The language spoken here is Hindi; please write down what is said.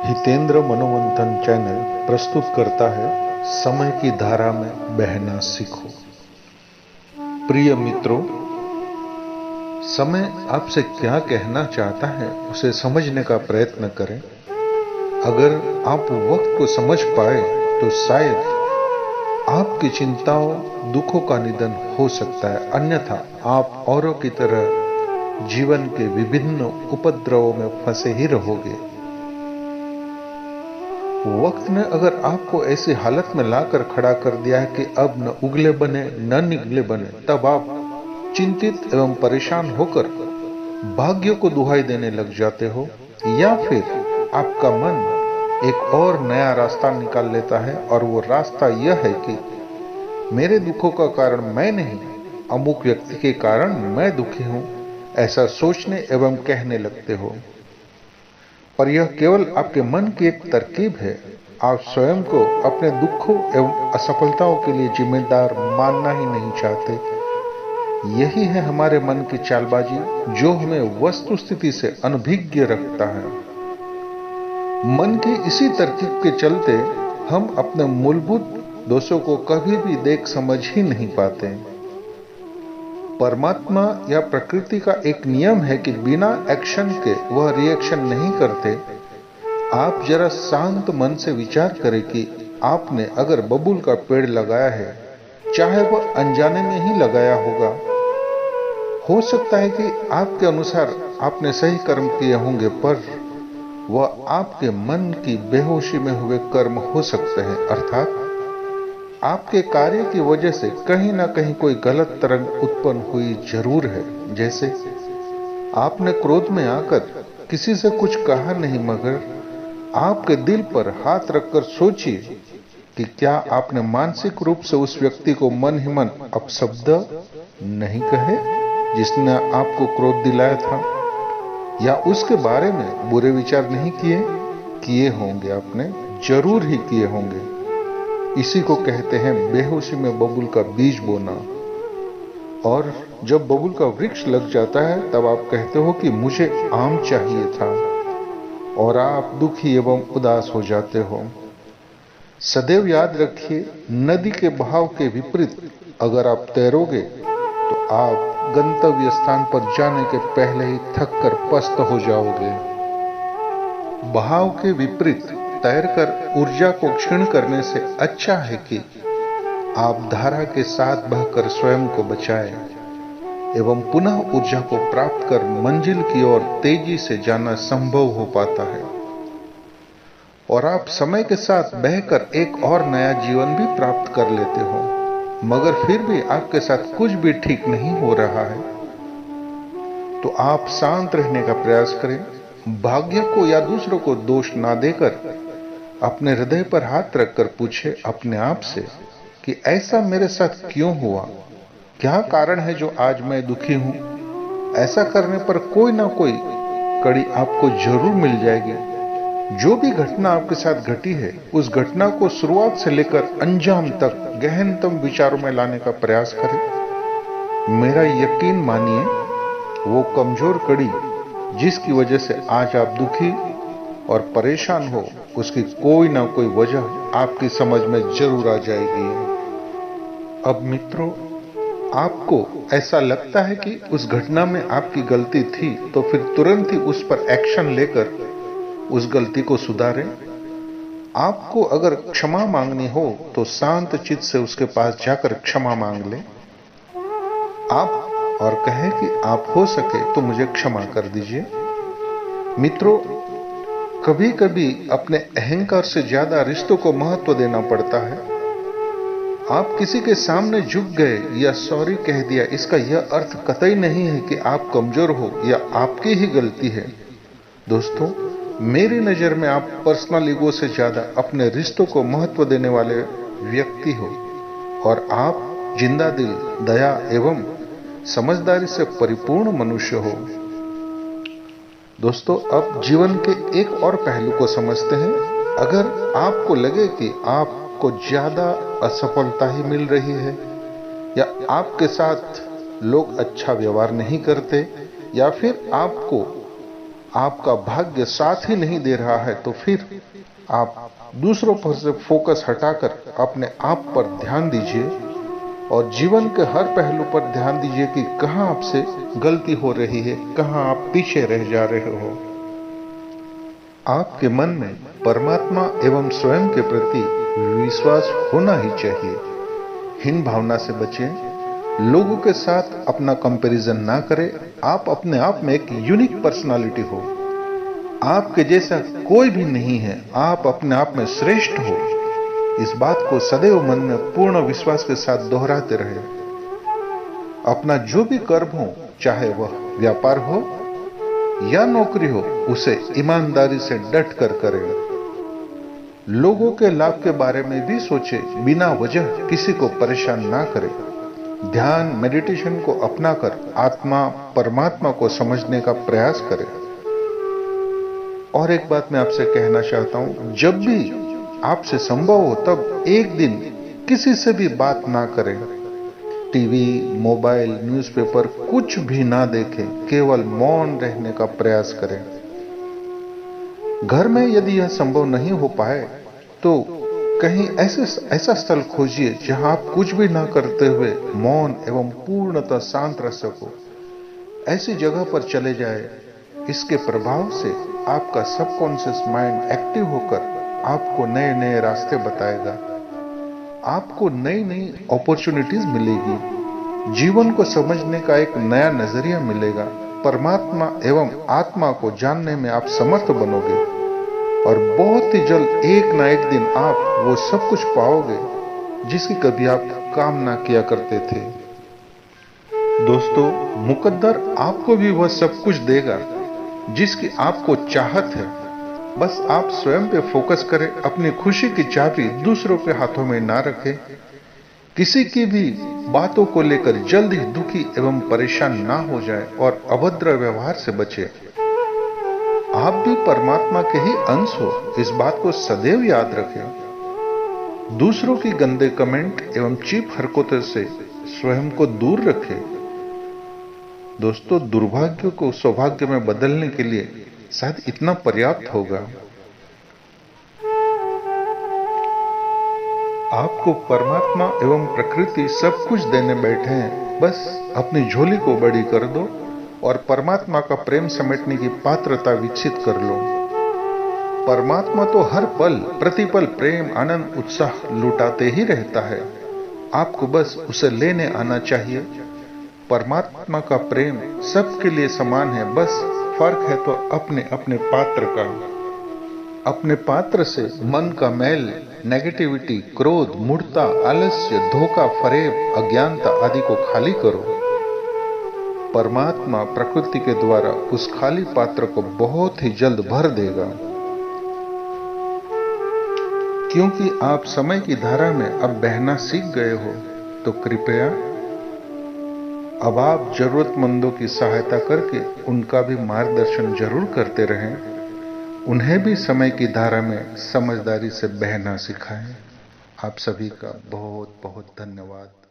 हितेंद्र मनोमंथन चैनल प्रस्तुत करता है समय की धारा में बहना सीखो। प्रिय मित्रों, समय आपसे क्या कहना चाहता है उसे समझने का प्रयत्न करें। अगर आप वक्त को समझ पाए तो शायद आपकी चिंताओं दुखों का निधन हो सकता है, अन्यथा आप औरों की तरह जीवन के विभिन्न उपद्रवों में फंसे ही रहोगे। वक्त ने अगर आपको ऐसी हालत में लाकर खड़ा कर दिया है कि अब न उगले बने न निगले बने, तब आप चिंतित एवं परेशान होकर भाग्य को दुहाई देने लग जाते हो, या फिर आपका मन एक और नया रास्ता निकाल लेता है और वो रास्ता यह है कि मेरे दुखों का कारण मैं नहीं, अमुक व्यक्ति के कारण मैं दुखी हूं, ऐसा सोचने एवं कहने लगते हो। पर यह केवल आपके मन की एक तरकीब है। आप स्वयं को अपने दुखों एवं असफलताओं के लिए जिम्मेदार मानना ही नहीं चाहते। यही है हमारे मन की चालबाजी, जो हमें वस्तु स्थिति से अनभिज्ञ रखता है। मन की इसी तरकीब के चलते हम अपने मूलभूत दोषों को कभी भी देख समझ ही नहीं पाते। परमात्मा या प्रकृति का एक नियम है कि बिना एक्शन के वह रिएक्शन नहीं करते। आप जरा शांत मन से विचार करें कि आपने अगर बबूल का पेड़ लगाया है, चाहे वह अनजाने में ही लगाया होगा, हो सकता है कि आपके अनुसार आपने सही कर्म किए होंगे, पर वह आपके मन की बेहोशी में हुए कर्म हो सकते हैं। अर्थात आपके कार्य की वजह से कहीं ना कहीं कोई गलत तरंग उत्पन्न हुई जरूर है। जैसे आपने क्रोध में आकर किसी से कुछ कहा नहीं, मगर आपके दिल पर हाथ रखकर सोचिए कि क्या आपने मानसिक रूप से उस व्यक्ति को मन ही मन अपशब्द नहीं कहे जिसने आपको क्रोध दिलाया था, या उसके बारे में बुरे विचार नहीं किए होंगे, आपने जरूर ही किए होंगे। इसी को कहते हैं बेहोशी में बबूल का बीज बोना। और जब बबूल का वृक्ष लग जाता है, तब आप कहते हो कि मुझे आम चाहिए था, और आप दुखी एवं उदास हो जाते हो। सदैव याद रखिए, नदी के बहाव के विपरीत अगर आप तैरोगे तो आप गंतव्य स्थान पर जाने के पहले ही थक कर पस्त हो जाओगे। बहाव के विपरीत तैरकर ऊर्जा को क्षीण करने से अच्छा है कि आप धारा के साथ बहकर स्वयं को बचाएं एवं पुनः ऊर्जा को प्राप्त कर मंजिल की ओर तेजी से जाना संभव हो पाता है। और आप समय के साथ बहकर एक और नया जीवन भी प्राप्त कर लेते हो, मगर फिर भी आपके साथ कुछ भी ठीक नहीं हो रहा है, तो आप शांत रहने का प्रयास करें। भाग्य को या दूसरों को दोष ना देकर अपने हृदय पर हाथ रखकर पूछे अपने आप से कि ऐसा मेरे साथ क्यों हुआ, क्या कारण है जो आज मैं दुखी हूं। ऐसा करने पर कोई ना कोई कड़ी आपको जरूर मिल जाएगी। जो भी घटना आपके साथ घटी है, उस घटना को शुरुआत से लेकर अंजाम तक गहनतम विचारों में लाने का प्रयास करें। मेरा यकीन मानिए, वो कमजोर कड़ी जिसकी वजह से आज आप दुखी और परेशान हो, उसकी कोई ना कोई वजह आपकी समझ में जरूर आ जाएगी। अब मित्रों, आपको ऐसा लगता है कि उस घटना में आपकी गलती थी, तो फिर तुरंत ही उस पर एक्शन लेकर उस गलती को सुधारें। आपको अगर क्षमा मांगनी हो तो शांत चित्त से उसके पास जाकर क्षमा मांग लें आप, और कहें कि आप हो सके तो मुझे क्षमा कर दीजिए। मित्रों, कभी कभी अपने अहंकार से ज्यादा रिश्तों को महत्व देना पड़ता है। आप किसी के सामने झुक गए या सॉरी कह दिया, इसका यह अर्थ कतई नहीं है कि आप कमजोर हो या आपकी ही गलती है। दोस्तों, मेरी नजर में आप पर्सनल ईगो से ज्यादा अपने रिश्तों को महत्व देने वाले व्यक्ति हो, और आप जिंदा दिल, दया एवं समझदारी से परिपूर्ण मनुष्य हो। दोस्तों, अब जीवन के एक और पहलू को समझते हैं। अगर आपको लगे कि आपको ज्यादा असफलता ही मिल रही है, या आपके साथ लोग अच्छा व्यवहार नहीं करते, या फिर आपको आपका भाग्य साथ ही नहीं दे रहा है तो फिर आप दूसरों पर से फोकस हटाकर अपने आप पर ध्यान दीजिए और जीवन के हर पहलू पर ध्यान दीजिए कि कहां आपसे गलती हो रही है, कहां आप पीछे रह जा रहे हो। आपके मन में परमात्मा एवं स्वयं के प्रति विश्वास होना ही चाहिए। हीन भावना से बचें, लोगों के साथ अपना कंपैरिजन ना करें। आप अपने आप में एक यूनिक पर्सनालिटी हो, आपके जैसा कोई भी नहीं है, आप अपने आप में श्रेष्ठ हो। इस बात को सदैव मन में पूर्ण विश्वास के साथ दोहराते रहे। अपना जो भी कर्म हो, चाहे वह व्यापार हो या नौकरी हो, उसे ईमानदारी से डट कर करें। लोगों के लाभ के बारे में भी सोचे, बिना वजह किसी को परेशान ना करें। ध्यान मेडिटेशन को अपनाकर आत्मा परमात्मा को समझने का प्रयास करें। और एक बात मैं आपसे कहना चाहता हूं, जब भी आपसे संभव हो तब एक दिन किसी से भी बात ना करें। टीवी, मोबाइल, न्यूज़पेपर कुछ भी ना देखें, केवल मौन रहने का प्रयास करें। घर में यदि यह संभव नहीं हो पाए तो कहीं ऐसा स्थल खोजिए जहां आप कुछ भी ना करते हुए मौन एवं पूर्णतः शांत रह सको। ऐसी जगह पर चले जाए। इसके प्रभाव से आपका सबकॉन्शियस माइंड एक्टिव होकर आपको नए नए रास्ते बताएगा। आपको नई नई अपॉर्चुनिटीज मिलेगी। जीवन को समझने का एक नया नजरिया मिलेगा। परमात्मा एवं आत्मा को जानने में आप समर्थ बनोगे और बहुत ही जल्द एक ना एक दिन आप वो सब कुछ पाओगे जिसकी कभी आप कामना किया करते थे। दोस्तों, मुकद्दर आपको भी वह सब कुछ देगा जिसकी आपको चाहत है। बस आप स्वयं पे फोकस करें। अपनी खुशी की चाबी दूसरों के हाथों में ना रखें। किसी की भी बातों को लेकर जल्द ही दुखी एवं परेशान ना हो जाए और अभद्र व्यवहार से बचे। आप भी परमात्मा के ही अंश हो, इस बात को सदैव याद रखें। दूसरों की गंदे कमेंट एवं चीप हरकतों से स्वयं को दूर रखें। दोस्तों, दुर्भाग्य को सौभाग्य में बदलने के लिए शायद इतना पर्याप्त होगा। आपको परमात्मा एवं प्रकृति सब कुछ देने बैठे हैं। बस अपनी झोली को बड़ी कर दो और परमात्मा का प्रेम समेटने की पात्रता विकसित कर लो। परमात्मा तो हर पल प्रतिपल प्रेम, आनंद, उत्साह लुटाते ही रहता है। आपको बस उसे लेने आना चाहिए। परमात्मा का प्रेम सबके लिए समान है, बस फर्क है तो अपने अपने पात्र का। अपने पात्र से मन का मैल, नेगेटिविटी, क्रोध, मूढ़ता, आलस्य, धोखा, फरेब, अज्ञानता आदि को खाली करो। परमात्मा प्रकृति के द्वारा उस खाली पात्र को बहुत ही जल्द भर देगा। क्योंकि आप समय की धारा में अब बहना सीख गए हो, तो कृपया अब आप जरूरतमंदों की सहायता करके उनका भी मार्गदर्शन जरूर करते रहें। उन्हें भी समय की धारा में समझदारी से बहना सिखाएं। आप सभी का बहुत बहुत धन्यवाद।